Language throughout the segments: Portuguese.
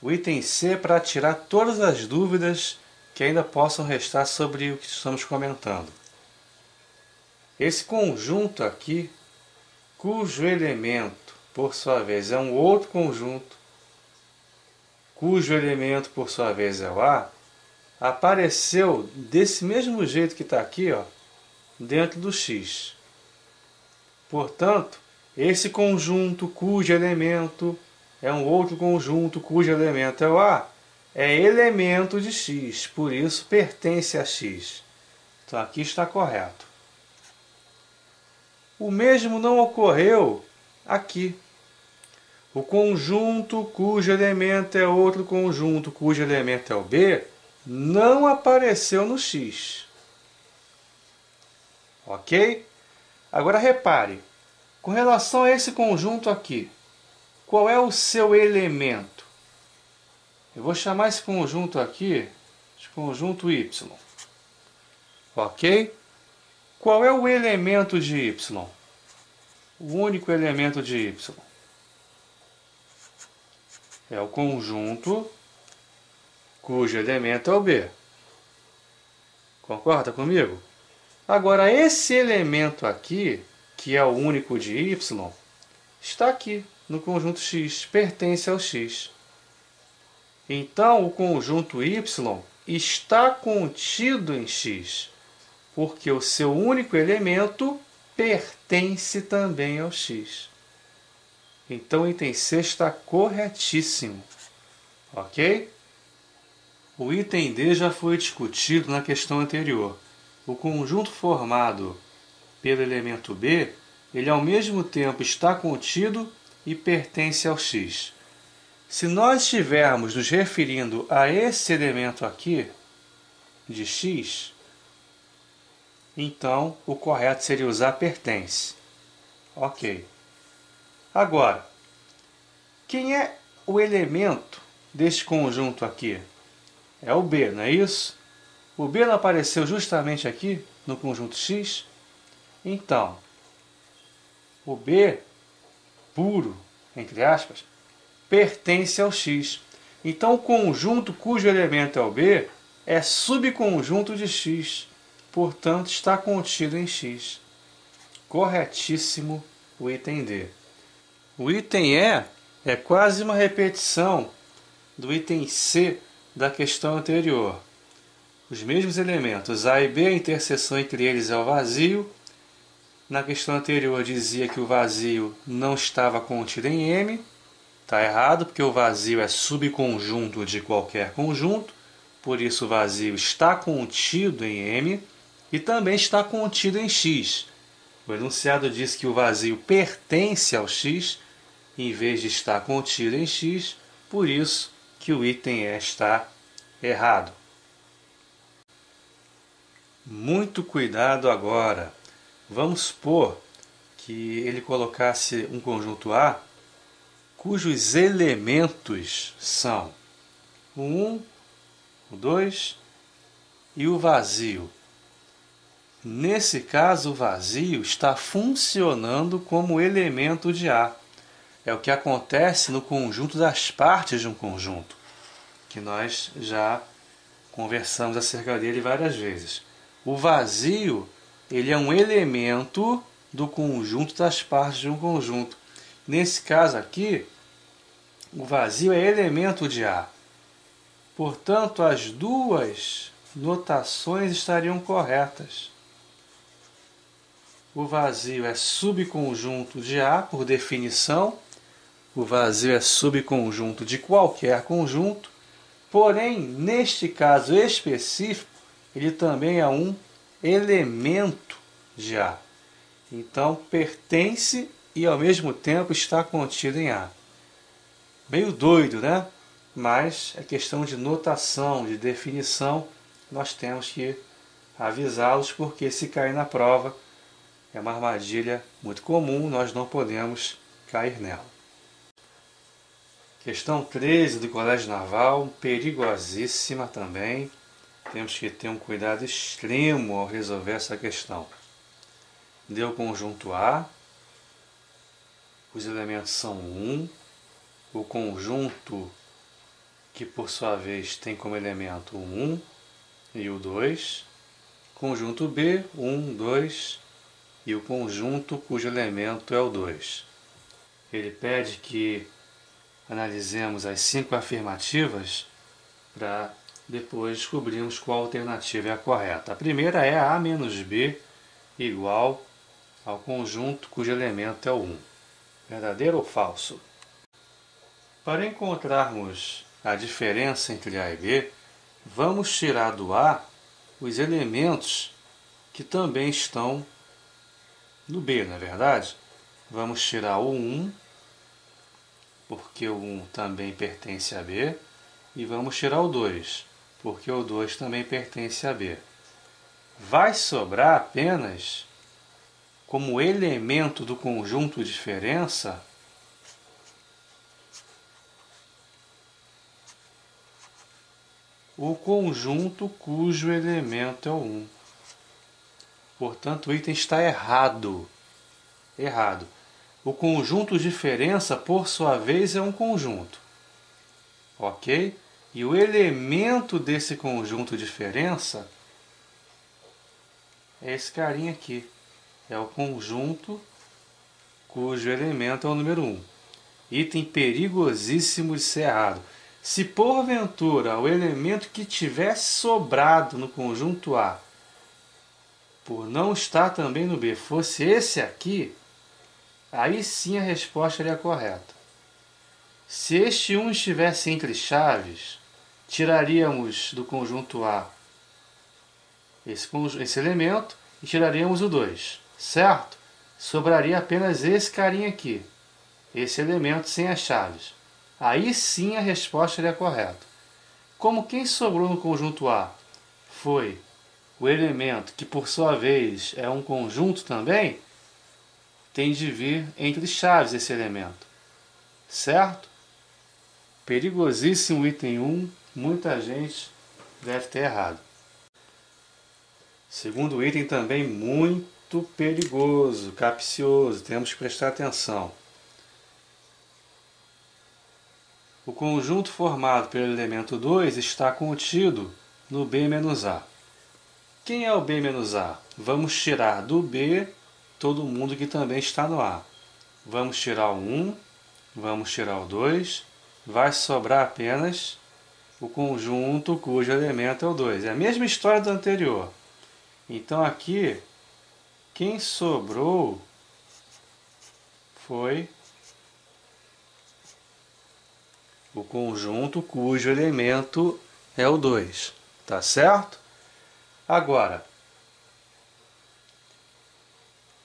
O item C é para tirar todas as dúvidas que ainda possam restar sobre o que estamos comentando. Esse conjunto aqui, cujo elemento, por sua vez, é um outro conjunto, cujo elemento, por sua vez, é o A, apareceu desse mesmo jeito que está aqui, ó, dentro do X. Portanto, esse conjunto cujo elemento é um outro conjunto cujo elemento é o A, é elemento de X, por isso pertence a X. Então aqui está correto. O mesmo não ocorreu aqui. O conjunto cujo elemento é outro conjunto cujo elemento é o B não apareceu no X. Ok? Agora repare, com relação a esse conjunto aqui, qual é o seu elemento? Eu vou chamar esse conjunto aqui de conjunto Y. Ok? Qual é o elemento de Y? O único elemento de Y é o conjunto cujo elemento é o B. Concorda comigo? Agora, esse elemento aqui, que é o único de Y, está aqui no conjunto X, pertence ao X. Então, o conjunto Y está contido em X, porque o seu único elemento pertence também ao X. Então, o item C está corretíssimo. Ok? O item D já foi discutido na questão anterior. O conjunto formado pelo elemento B, ele ao mesmo tempo está contido e pertence ao X. Se nós estivermos nos referindo a esse elemento aqui, de X, então o correto seria usar pertence. Ok. Agora, quem é o elemento deste conjunto aqui? É o B, não é isso? O B não apareceu justamente aqui no conjunto X? Então, o B puro, entre aspas, pertence ao X. Então, o conjunto cujo elemento é o B é subconjunto de X. Portanto, está contido em X. Corretíssimo o item D. O item E é quase uma repetição do item C da questão anterior. Os mesmos elementos A e B, a interseção entre eles é o vazio. Na questão anterior dizia que o vazio não estava contido em M. Está errado, porque o vazio é subconjunto de qualquer conjunto. Por isso o vazio está contido em M e também está contido em X. O enunciado diz que o vazio pertence ao X, em vez de estar contido em X, por isso que o item E está errado. Muito cuidado agora. Vamos supor que ele colocasse um conjunto A cujos elementos são o 1, o 2 e o vazio. Nesse caso, o vazio está funcionando como elemento de A. É o que acontece no conjunto das partes de um conjunto, que nós já conversamos acerca dele várias vezes. O vazio, ele é um elemento do conjunto das partes de um conjunto. Nesse caso aqui, o vazio é elemento de A. Portanto, as duas notações estariam corretas. O vazio é subconjunto de A, por definição. O vazio é subconjunto de qualquer conjunto. Porém, neste caso específico, ele também é um elemento de A. Então, pertence e ao mesmo tempo está contido em A. Meio doido, né? Mas é questão de notação, de definição. Nós temos que avisá-los, porque se cair na prova é uma armadilha muito comum, nós não podemos cair nela. Questão 13 do Colégio Naval, perigosíssima também. Temos que ter um cuidado extremo ao resolver essa questão. Deu o conjunto A, os elementos são 1, o conjunto que por sua vez tem como elemento o 1 e o 2. Conjunto B, 1, 2 e o conjunto cujo elemento é o 2. Ele pede que analisemos as 5 afirmativas para depois descobrirmos qual alternativa é a correta. A primeira é A menos B igual ao conjunto cujo elemento é o 1. Verdadeiro ou falso? Para encontrarmos a diferença entre A e B, vamos tirar do A os elementos que também estão no B, não é verdade? Vamos tirar o 1, porque o 1 também pertence a B, e vamos tirar o 2, porque o 2 também pertence a B. Vai sobrar apenas, como elemento do conjunto diferença, o conjunto cujo elemento é o 1. Portanto, o item está errado. Errado. O conjunto diferença, por sua vez, é um conjunto. Ok? E o elemento desse conjunto diferença é esse carinha aqui. É o conjunto cujo elemento é o número 1. Item perigosíssimo de ser errado. Se porventura o elemento que tivesse sobrado no conjunto A, por não estar também no B, fosse esse aqui, aí sim a resposta seria correta. Se este 1 estivesse entre chaves, tiraríamos do conjunto A esse elemento e tiraríamos o 2, certo? Sobraria apenas esse carinha aqui, esse elemento sem as chaves. Aí sim a resposta seria correta. Como quem sobrou no conjunto A foi o elemento que por sua vez é um conjunto também, tem de vir entre chaves esse elemento, certo? Perigosíssimo item 1, muita gente deve ter errado. Segundo item também muito perigoso, capcioso, temos que prestar atenção. O conjunto formado pelo elemento 2 está contido no B menos A. Quem é o B menos A? Vamos tirar do B todo mundo que também está no A. Vamos tirar o 1, vamos tirar o 2, vai sobrar apenas o conjunto cujo elemento é o 2. É a mesma história do anterior. Então aqui, quem sobrou foi o conjunto cujo elemento é o 2. Tá certo? Agora,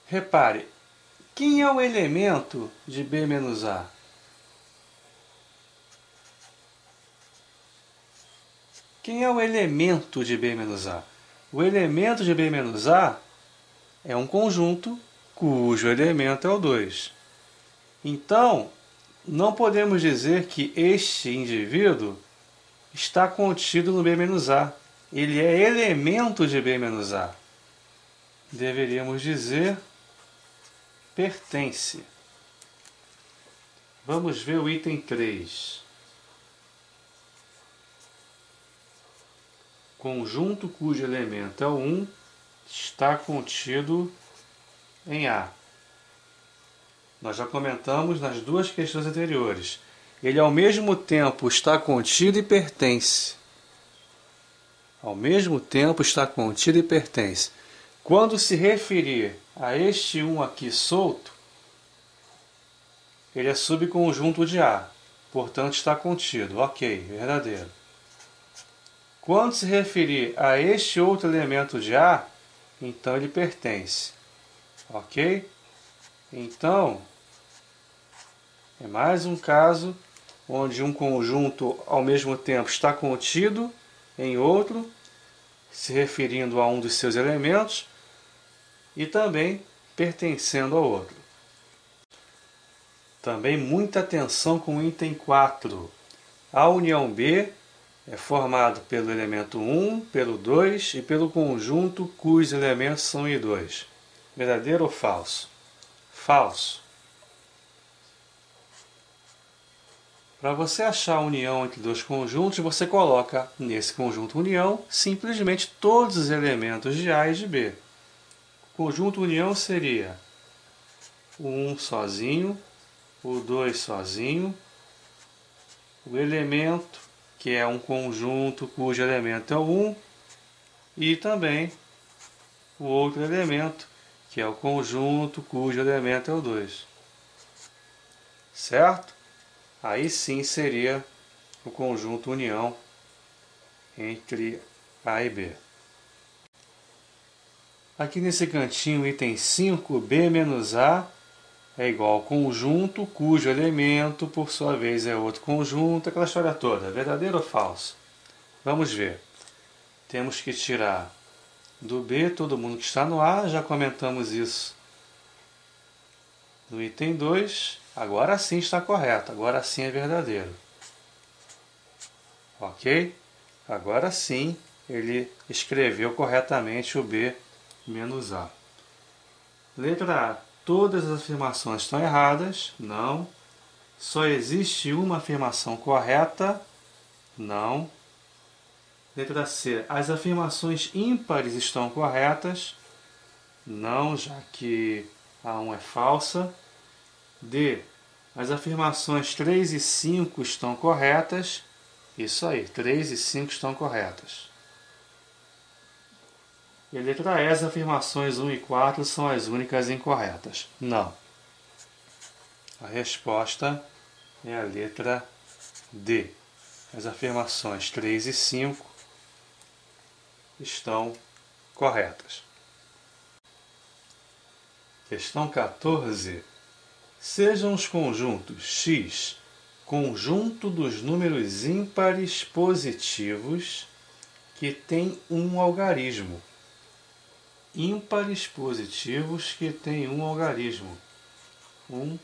repare, quem é o elemento de B menos A? Quem é o elemento de B menos A? O elemento de B menos A é um conjunto cujo elemento é o 2. Então, não podemos dizer que este indivíduo está contido no B menos A. Ele é elemento de B menos A. Deveríamos dizer pertence. Vamos ver o item 3. Conjunto cujo elemento é o 1 está contido em A. Nós já comentamos nas duas questões anteriores. Ele ao mesmo tempo está contido e pertence. Ao mesmo tempo está contido e pertence. Quando se referir a este 1 aqui solto, ele é subconjunto de A, portanto está contido. Ok, verdadeiro. Quando se referir a este outro elemento de A, então ele pertence. Ok? Então, é mais um caso onde um conjunto ao mesmo tempo está contido em outro, se referindo a um dos seus elementos, e também pertencendo ao outro. Também muita atenção com o item 4. A união B é formado pelo elemento 1, pelo 2 e pelo conjunto cujos elementos são 1 e 2. Verdadeiro ou falso? Falso. Para você achar a união entre dois conjuntos, você coloca nesse conjunto união simplesmente todos os elementos de A e de B. O conjunto união seria o 1 sozinho, o 2 sozinho, o elemento, que é um conjunto cujo elemento é o 1, e também o outro elemento, que é o conjunto cujo elemento é o 2. Certo? Aí sim seria o conjunto união entre A e B. Aqui nesse cantinho, item 5, B menos A é igual ao conjunto cujo elemento, por sua vez, é outro conjunto, aquela história toda. Verdadeiro ou falso? Vamos ver. Temos que tirar do B todo mundo que está no A, já comentamos isso no item 2. Agora sim está correto, agora sim é verdadeiro. Ok? Agora sim ele escreveu corretamente o B menos A. Letra A. Todas as afirmações estão erradas? Não. Só existe uma afirmação correta? Não. Letra C. As afirmações ímpares estão corretas? Não, já que a 1 é falsa. D. As afirmações 3 e 5 estão corretas? Isso aí, 3 e 5 estão corretas. E a letra E. As afirmações 1 e 4 são as únicas incorretas? Não. A resposta é a letra D. As afirmações 3 e 5 estão corretas. Questão 14. Sejam os conjuntos X conjunto dos números ímpares positivos que têm um algarismo. Ímpares positivos que têm um algarismo. 1,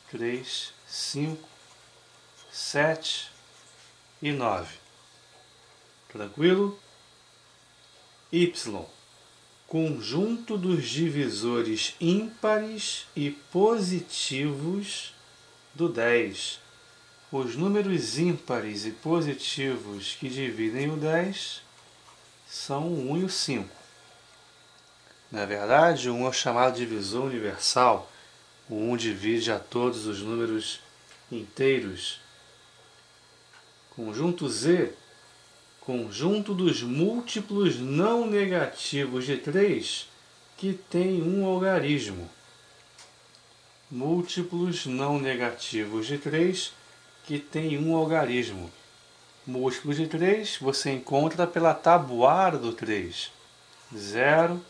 3, 5, 7 e 9. Tranquilo? Y. Conjunto dos divisores ímpares e positivos do 10. Os números ímpares e positivos que dividem o 10 são o 1 e o 5. Na verdade, o 1 é o chamado divisor universal. O 1 divide a todos os números inteiros. Conjunto Z. Conjunto dos múltiplos não negativos de 3 que tem um algarismo. Múltiplos não negativos de 3 que tem um algarismo. Múltiplos de 3 você encontra pela tabuada do 3. 0,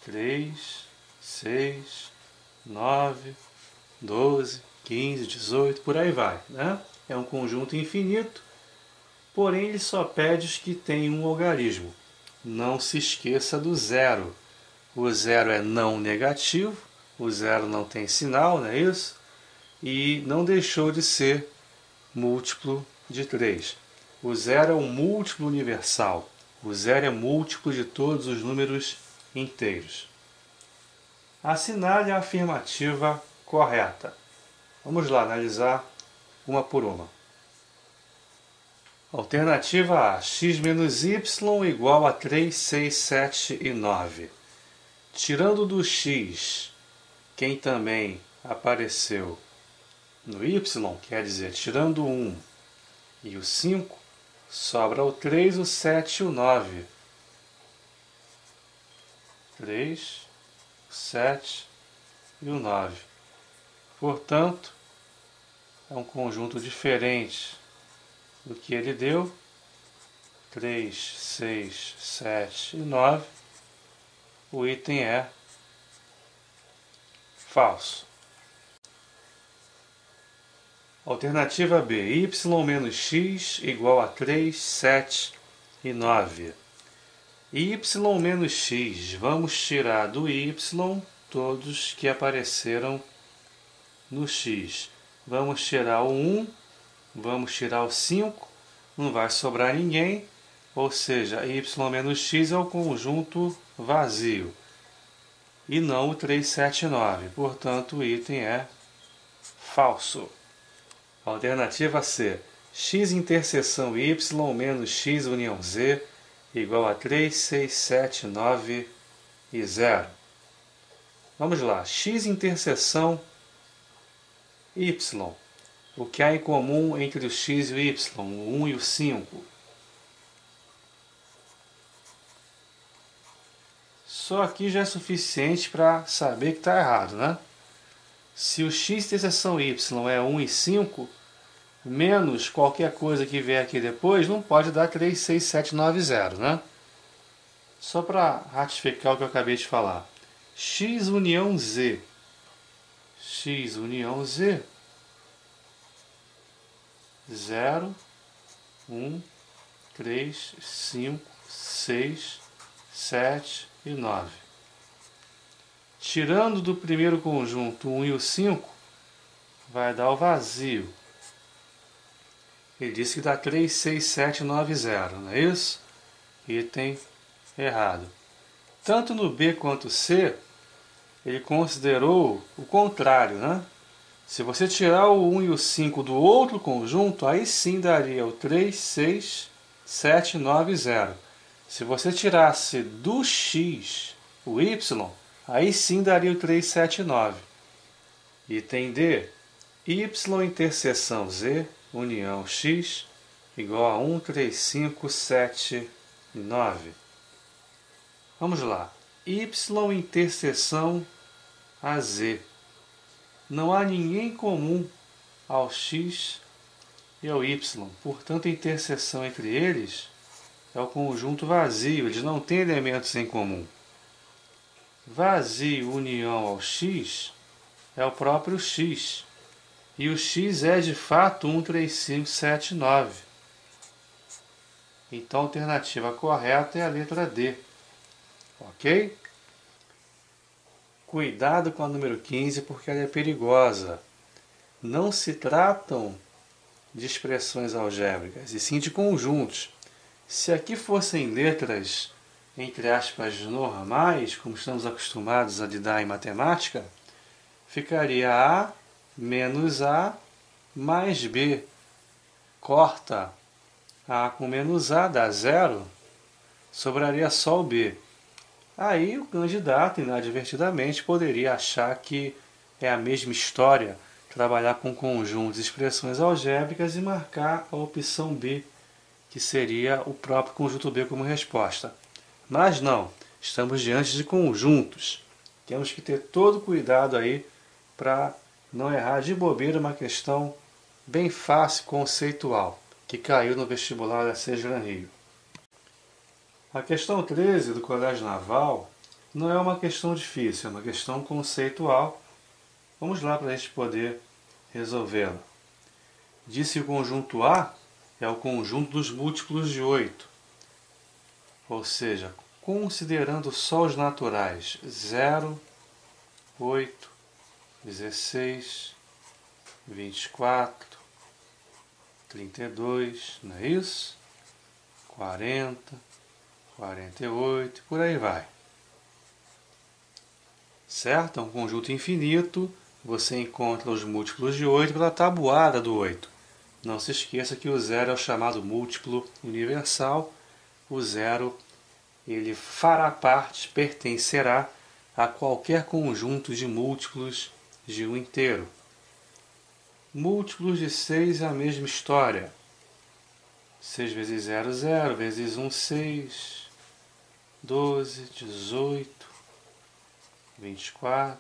3, 6, 9, 12, 15, 18, por aí vai, né? É um conjunto infinito. Porém, ele só pede os que têm um algarismo. Não se esqueça do zero. O zero é não negativo, o zero não tem sinal, não é isso? E não deixou de ser múltiplo de 3. O zero é um múltiplo universal. O zero é múltiplo de todos os números inteiros. Assinale a afirmativa correta. Vamos lá analisar uma por uma. Alternativa A. X menos y igual a 3, 6, 7 e 9. Tirando do x quem também apareceu no y, quer dizer, tirando o 1 e o 5, sobra o 3, o 7 e o 9. 3, o 7 e o 9. Portanto, é um conjunto diferente do que ele deu. 3, 6, 7 e 9. O item é falso. Alternativa B. Y menos x igual a 3, 7 e 9. Y menos x. Vamos tirar do y todos que apareceram no x. Vamos tirar o 1, vamos tirar o 5, não vai sobrar ninguém, ou seja, y menos x é o conjunto vazio, e não o 3, 7 e 9. Portanto, o item é falso. Alternativa C. X interseção y menos x união z igual a 3, 6, 7, 9 e 0. Vamos lá. X interseção y. O que há em comum entre o x e o y? O 1 e o 5. Só aqui já é suficiente para saber que está errado, né? Se o x interseção y é 1 e 5, menos qualquer coisa que vier aqui depois, não pode dar 3, 6, 7, 9, 0, né? Só para ratificar o que eu acabei de falar. X união z. X união z. 0, 1, 3, 5, 6, 7 e 9. Tirando do primeiro conjunto o 1 e o 5, vai dar o vazio. Ele disse que dá 3, 6, 7, 9, 0, não é isso? Item errado. Tanto no B quanto C, ele considerou o contrário, né? Se você tirar o 1 e o 5 do outro conjunto, aí sim daria o 3, 6, 7, 9, 0. Se você tirasse do x o y, aí sim daria o 3, 7, 9. Item D, y interseção z união x igual a 1, 3, 5, 7 e 9. Vamos lá. Y interseção a z. Não há ninguém comum ao x e ao y. Portanto, a interseção entre eles é o conjunto vazio. Eles não têm elementos em comum. Vazio união ao x é o próprio x. E o x é de fato 1, 3, 5, 7, 9. Então a alternativa correta é a letra D. Ok? Cuidado com a número 15 porque ela é perigosa. Não se tratam de expressões algébricas, e sim de conjuntos. Se aqui fossem letras, entre aspas, normais, como estamos acostumados a lidar em matemática, ficaria A menos A mais B. Corta A com menos A, dá 0, sobraria só o B. Aí o candidato, inadvertidamente, poderia achar que é a mesma história, trabalhar com conjuntos e expressões algébricas e marcar a opção B, que seria o próprio conjunto B como resposta. Mas não, estamos diante de conjuntos. Temos que ter todo cuidado aí para não errar de bobeira uma questão bem fácil, conceitual, que caiu no vestibular da SES Gran Rio. A questão 13 do Colégio Naval não é uma questão difícil, é uma questão conceitual. Vamos lá para a gente poder resolvê-la. Disse que o conjunto A é o conjunto dos múltiplos de 8. Ou seja, considerando só os naturais, 0, 8, 16, 24, 32, não é isso? 40, 48, por aí vai. Certo? É um conjunto infinito. Você encontra os múltiplos de 8 pela tabuada do 8. Não se esqueça que o 0 é o chamado múltiplo universal. O 0 ele fará parte, pertencerá a qualquer conjunto de múltiplos de 1 inteiro. Múltiplos de 6 é a mesma história. 6 vezes 0, 0, vezes 1, 6, 12, 18, 24,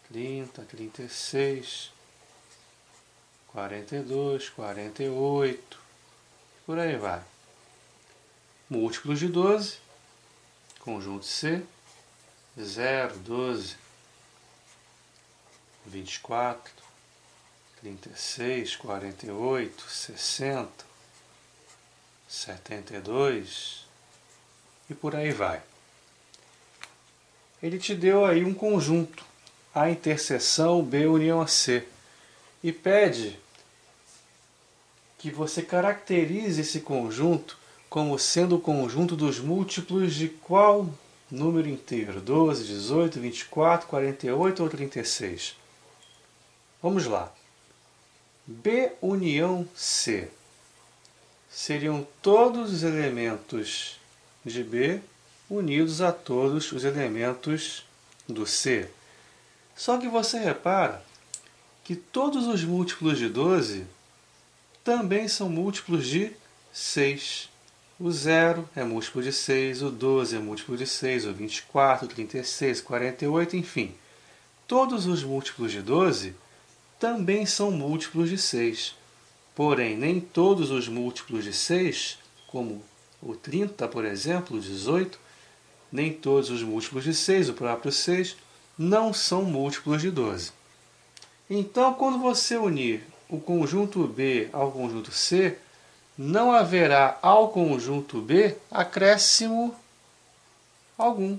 30, 36, 42, 48, por aí vai. Múltiplos de 12, conjunto C, 0, 12, 24, 36, 48, 60, 72 e por aí vai. Ele te deu aí um conjunto, A interseção B união a C, e pede que você caracterize esse conjunto como sendo o conjunto dos múltiplos de qual número inteiro? 12, 18, 24, 48 ou 36? Vamos lá. B união C. Seriam todos os elementos de B unidos a todos os elementos do C. Só que você repara que todos os múltiplos de 12 também são múltiplos de 6. O 0 é múltiplo de 6, o 12 é múltiplo de 6, o 24, o 36, 48, enfim. Todos os múltiplos de 12 também são múltiplos de 6. Porém, nem todos os múltiplos de 6, como o 30, por exemplo, o 18, nem todos os múltiplos de 6, o próprio 6, não são múltiplos de 12. Então, quando você unir o conjunto B ao conjunto C, não haverá ao conjunto B acréscimo algum.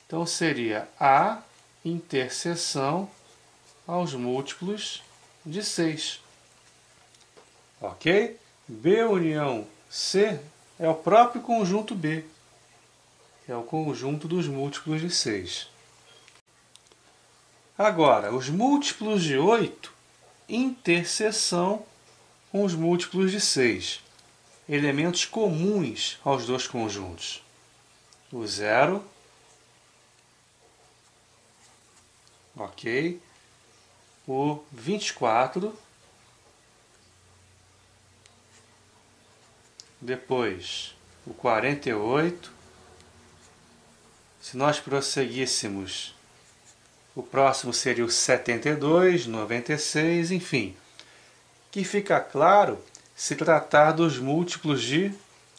Então, seria a interseção aos múltiplos de 6. Ok? B união C é o próprio conjunto B. É o conjunto dos múltiplos de 6. Agora, os múltiplos de 8, interseção com os múltiplos de 6. Elementos comuns aos dois conjuntos. O 0, ok? O 24, depois o 48. Se nós prosseguíssemos, o próximo seria o 72, 96, enfim. Que fica claro se tratar dos múltiplos de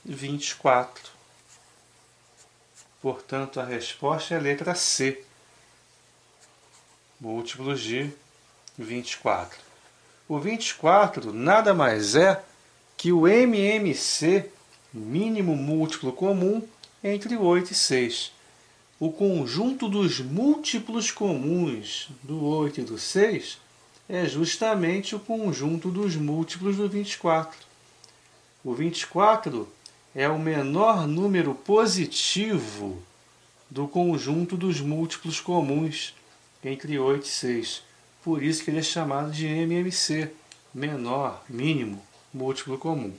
24. Portanto, a resposta é a letra C. Múltiplos de 24. O 24 nada mais é que o MMC, mínimo múltiplo comum, entre 8 e 6. O conjunto dos múltiplos comuns do 8 e do 6 é justamente o conjunto dos múltiplos do 24. O 24 é o menor número positivo do conjunto dos múltiplos comuns entre 8 e 6. Por isso que ele é chamado de MMC, menor, mínimo, múltiplo comum.